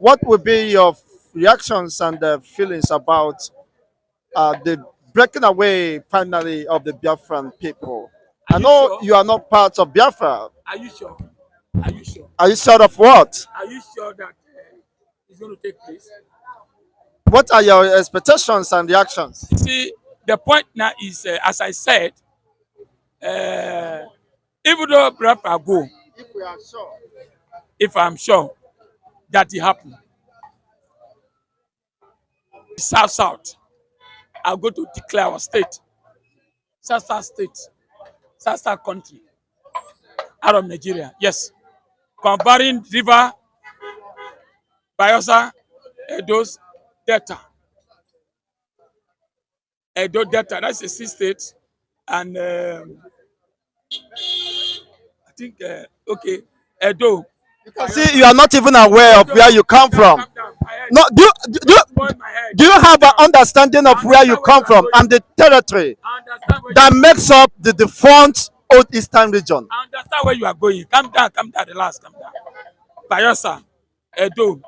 what would be your reactions and feelings about the breaking away finally of the Biafran people? Are I you know sure? you are not part of Biafra. Are you sure? Are you sure? Are you sure of what? Are you sure that it's going to take place? What are your expectations and reactions? You see, the point now is, as I said, uh, even though Biafra go, If we are sure. if I'm sure that it happened, South South, I'll go to declare our state, South South state, South South country, out of Nigeria. Yes, comparing River, Bayelsa, Edo's Delta, Edo Delta. That's a six state, and I think okay, Edo. See, you are not even aware of where you come from. Calm down. My head. No, Spoil my head. do you have Calm an down. understanding of I where you understand where come you are from going. and the territory I understand where you that are makes going. up the defunct Old Eastern region? I understand where you are going. Calm down, relax, calm down. Bayelsa, Edo,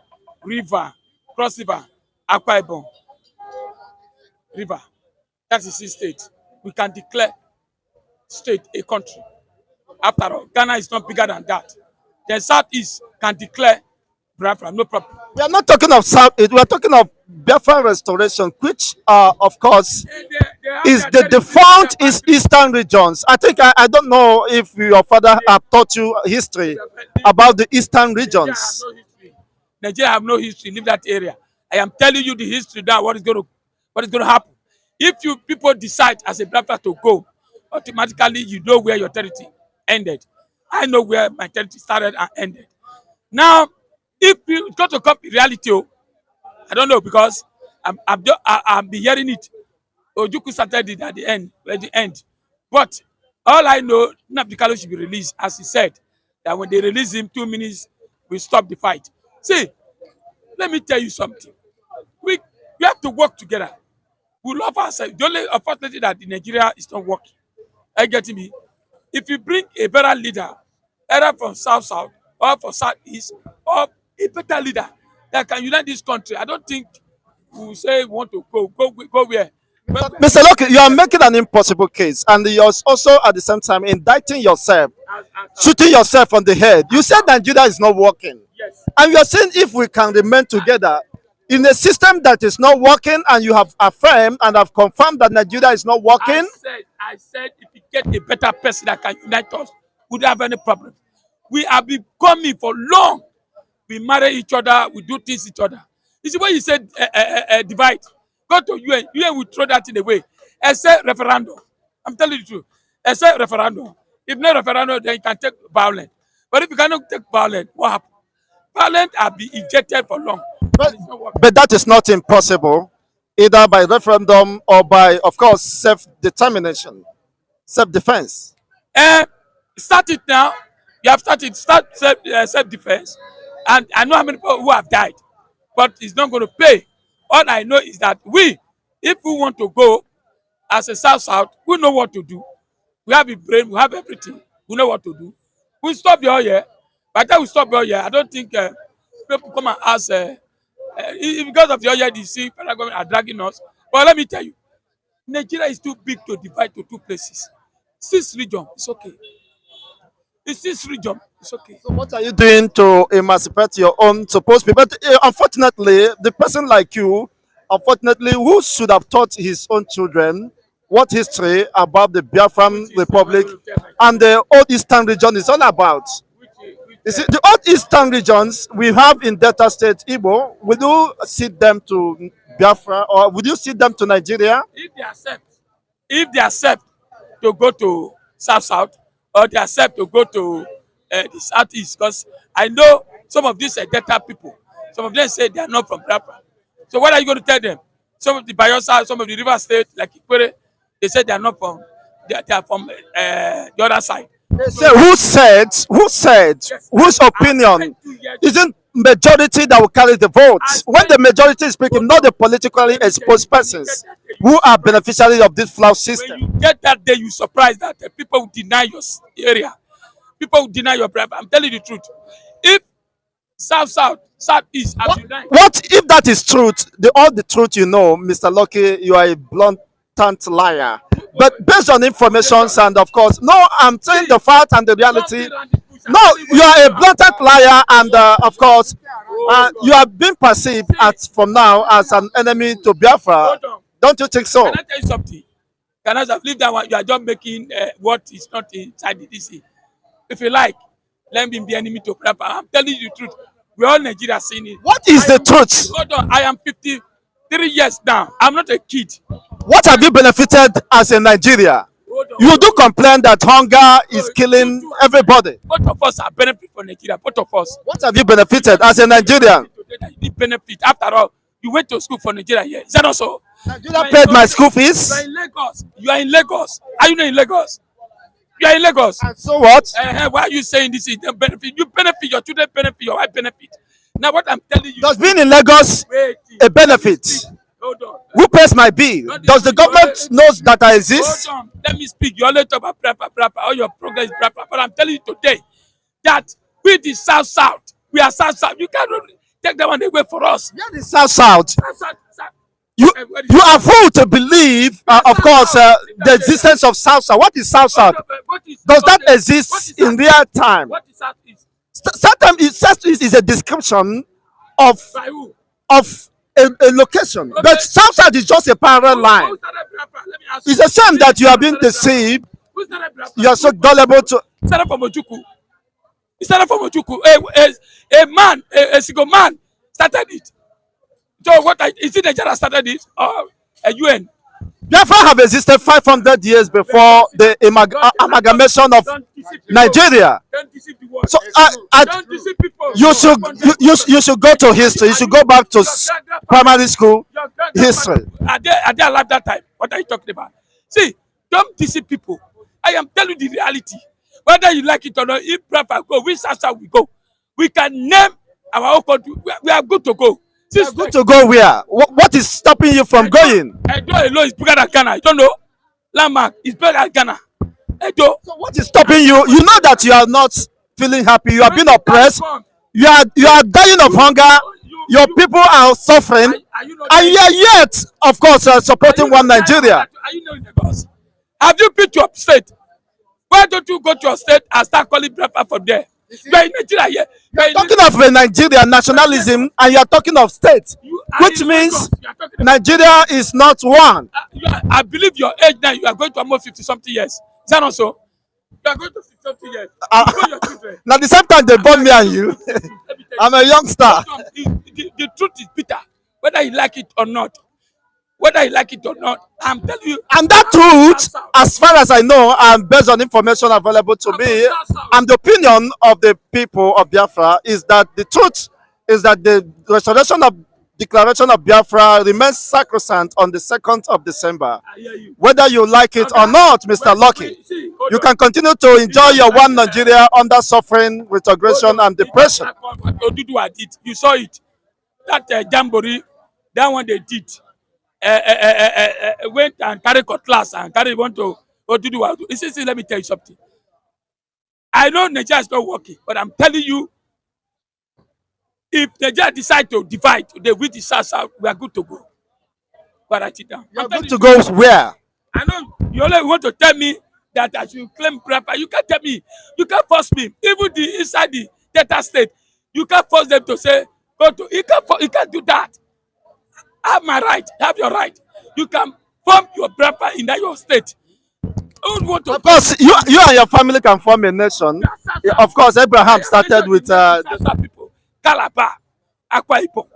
River, Cross River, Akwa Ibom, River. That is six state. We can declare state a country. After all, Ghana is not bigger than that. The Southeast can declare Biafra, no problem. We are not talking of South, we are talking of Biafran restoration, which, of course, They have is their the territory, their defunct is boundary. eastern regions. I think I don't know if your father have taught you history about the eastern Nigeria have regions. no history. Nigeria have no history. Leave that area. I am telling you the history now. What is going to happen? If you people decide as a Biafra to go, automatically you know where your territory ended. I know where my territory started and ended. Now, if you got to come in reality, oh, I don't know because I'm be hearing it. Ojuku started it at the end. But all I know, Nnamdi Kanu should be released, as he said, that when they release him, 2 minutes, we stop the fight. See, let me tell you something. We, we have to work together. We love ourselves. The only unfortunately that in Nigeria is not working. Are you getting me? If you bring a better leader, either from South South or from Southeast, or a better leader that can unite this country, I don't think we will say we want to go where. Mr. Locke, you are making an impossible case, and you're also at the same time indicting yourself, shooting yourself on the head. You said Nigeria is not working, Yes. and you're saying if we can remain together in a system that is not working, and you have affirmed and have confirmed that Nigeria is not working. I said, if you get a better person that can unite us, we don't have any problem. We have been coming for long. We marry each other, we do things each other. You see, when you said divide, go to UN. UN will throw that in away. Except referendum. I'm telling you the truth. Except referendum. If not referendum, then you can take violence. But if you cannot take violence, what happens? Violence have been ejected for long. But, And it's not working. but that is not impossible, either by referendum or by, of course, self-determination, self-defense. Eh, Start it now. You have started. Start self-defense. And I know how many people who have died, but it's not going to pay. All I know is that if we want to go as a South South, we know what to do. We have a brain, we have everything. We know what to do. We stop the oil. By the time we stop the oil, I don't think people come and ask. Because of the oil, you see, federal government are dragging us. But let me tell you, Nigeria is too big to divide to two places. 6 region, it's okay. It's 6 region, it's okay. So what are you doing to emancipate your own supposed people? But unfortunately, the person like you, unfortunately, who should have taught his own children what history about the Biafran Which is I'm not Republic going to tell my and children. the Old Eastern region is all about? Which You see, the Old Eastern regions we have in Delta State, Igbo, will you cede them to Biafra or would you cede them to Nigeria? if they accept to go to South South, or they accept to go to the Southeast, because I know some of these Delta people, some of them say they are not from Biafra. So what are you going to tell them? Some of the Bayelsa, some of the River State, like Ikwere, they say they are not from, they are from the other side. They So say who said yes, whose I've said opinion 2 years. isn't majority that will carry the vote I when said, the majority is speaking, not the politically let me tell you, exposed when you get persons that day, you who are surprise. beneficiaries of this flawed When system. you get that day, you surprise that people will deny your area. People will deny your brand. I'm telling you the truth. If South South Southeast have united. What if that is truth? All the truth you know, Mr. Lucky, you are a blunt liar. But based on information and of course, no, I'm saying the fact and the reality. No, you are a blatant liar, and of course, you have been perceived as from now as an enemy to Biafra. Don't you think so? Can I tell you something? Can I just leave that one? You are just making what is not inside the DC. If you like, let me be enemy to Biafra. I'm telling you the truth. We all Nigeria seeing it. What is the truth? Hold on, I am 53 years now. I'm not a kid. What have you benefited as a Nigeria? You do complain that hunger is killing everybody. Both of us are benefit for Nigeria. Both of us. What have you benefited as a Nigerian? You need benefit. After all, you went to school for Nigeria here. Is that also? Nigeria paid my school fees. You are in Lagos. You are in Lagos. Are you not in Lagos? You are in Lagos. And so what? Why are you saying this is the benefit? You benefit, your children benefit, your wife benefit. Now what I'm telling you. Does being in Lagos a benefit? Hold on. Who pays my bill? Does the government knows that I exist? Hold on. Let me speak. You always talk about Biafra, all your progress, Biafra. But I'm telling you today that we the South, we are South. You can't take that one away for us. Yeah, the South. South. You are fool to believe, of course, the existence of South. What is South? Does that exist in real time? What is South? Sometimes is a description of By who? a location, Okay. but South is just a parallel line. Who started Biafra? Let me ask you. It's a shame that you have been deceived. Who started Biafra? You are so gullible to. It started from Ojukwu. It started from Ojukwu. A man, a single man started it. So is it Nigeria started it or a UN? Biafra have existed 500 years before the amalgamation of Nigeria. Don't deceive the world. So Don't deceive people. you should go to history. You should go back to primary school Your grandfather- history. Are they alive that time? What are you talking about? See, don't deceive people. I am telling you the reality. Whether you like it or not, if Biafra go, which South we go, we can name our own country. We are good to go. Good to go where? What is stopping you from going? Edo alone is bigger than Ghana. You don't know? Landmark is bigger than Ghana. Edo. So what is stopping you? You know that you are not feeling happy. You are being oppressed. You are dying of hunger. Your people are suffering, and you are yet, of course, supporting one Nigeria. Are you not in Lagos? Have you been to your state? Why don't you go to your state and start calling Biafra from there? You are in Nigeria here. You are talking of a Nigerian nationalism, and you are talking of state, which means Nigeria is not one. I believe your age now. You are going to almost 50-something years. Is that not so? You are going to 50-something years. Before your children. Now the same time they born me and you. I'm a youngster. The truth is bitter, whether you like it or not. Whether you like it or not, I'm telling you. And that truth, as far as I know, and based on information available to me, and the opinion of the people of Biafra, is that the truth is that the restoration of declaration of Biafra remains sacrosanct on the 2nd of December. Whether you like it or not, Mr. Lucky, you can continue to enjoy your one Nigeria under suffering, retrogression, and depression. You saw it. That jamboree, that one they did. Went and carry cutlass and want to Oduduwa. See, let me tell you something. I know Nigeria is not working, but I'm telling you, if Nigeria decide to divide today with the South, we are good to go. But write it down. You are good to go where? I know you only want to tell me that I should claim Biafra. You can't tell me. You can't force me. Even the inside the Delta state, you can't force them to say go to. You can't do that. Have my right. Have your right. You can form your Biafra in that your state. Of course, you and your family can form a nation. Of course, Abraham started with people. Calabar, Akwa Ibom,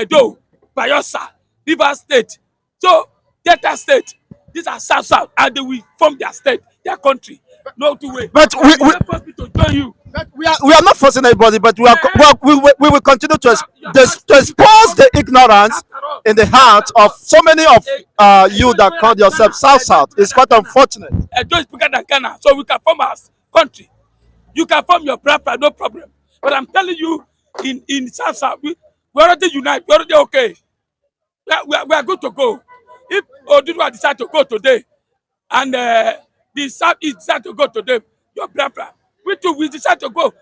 Edo, Bayelsa, Rivers State. So Delta State, these are South, and they will form their state, their country. No two way. But we force me to join you. we are not forcing anybody, but we will continue to expose the ignorance in the heart of so many of you that call yourself South. It's quite unfortunate. Edo is bigger than Ghana, so we can form our country. You can form your Biafra, no problem. But I'm telling you, in South, we already unite. We already okay. We are good to go. If Oduduwa decide to go today, and the South East decide to go today, your Biafra, we too, we decide to go.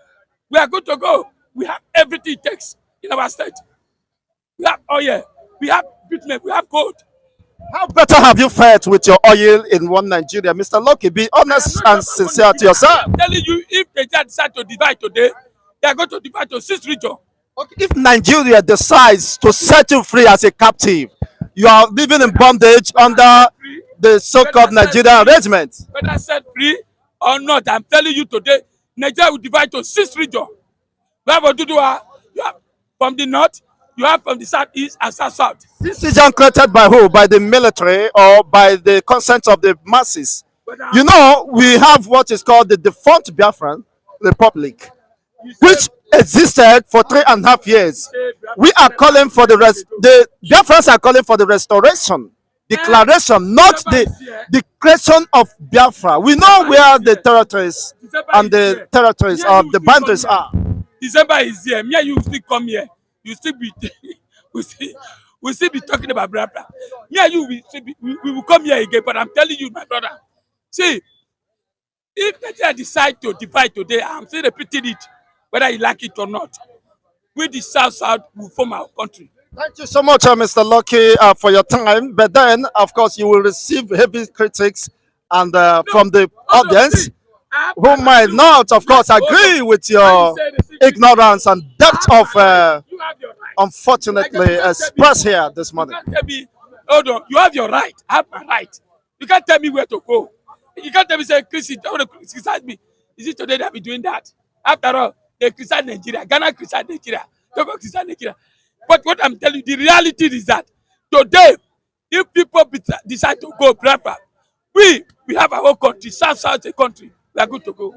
We are good to go. We have everything it takes in our state. We have oil, we have bitumen, we have gold. How better have you fared with your oil in one Nigeria? Mr. Lucky, be I am honest not and talking about sincere to Nigeria. I yourself. am telling you, if Nigeria decide to divide today, they are going to divide to 6 regions. Okay, if Nigeria decides to set you free as a captive, you are living in bondage under the so-called Nigerian arrangement. Whether set free or not, I'm telling you today, Nigeria will divide to 6 regions. We have Oduduwa, you have from the north, you have from the southeast and south. This region created by who? By the military or by the consent of the masses? You know, we have what is called the defunct Biafran Republic, which existed for 3.5 years. We are calling for the Biafrans are calling for the restoration, declaration, not the creation of Biafra. We know where the territories and the territories of the boundaries are. December is here. Me and you still come here. You still be we still be talking about Biafra. Me and you we will come here again. But I'm telling you, my brother, see, if Nigeria decide to divide today, I'm still repeating it, whether you like it or not. We the South will form our country. Thank you so much, Mr. Lucky, for your time. But then, of course, you will receive heavy critics and from the audience who might not, of course, agree with your ignorance and depth of, unfortunately, expressed here this morning. You can't tell me, hold on, you have your right, I have my right. You can't tell me where to go. You can't tell me, say, Christian, don't criticize me. Is it today that be doing that? After all, they criticize Nigeria, Ghana criticize Nigeria, Togo criticize Nigeria. But what I'm telling you, the reality is that today, if people decide to go Biafra, we have our own country, South a country, we are good to go.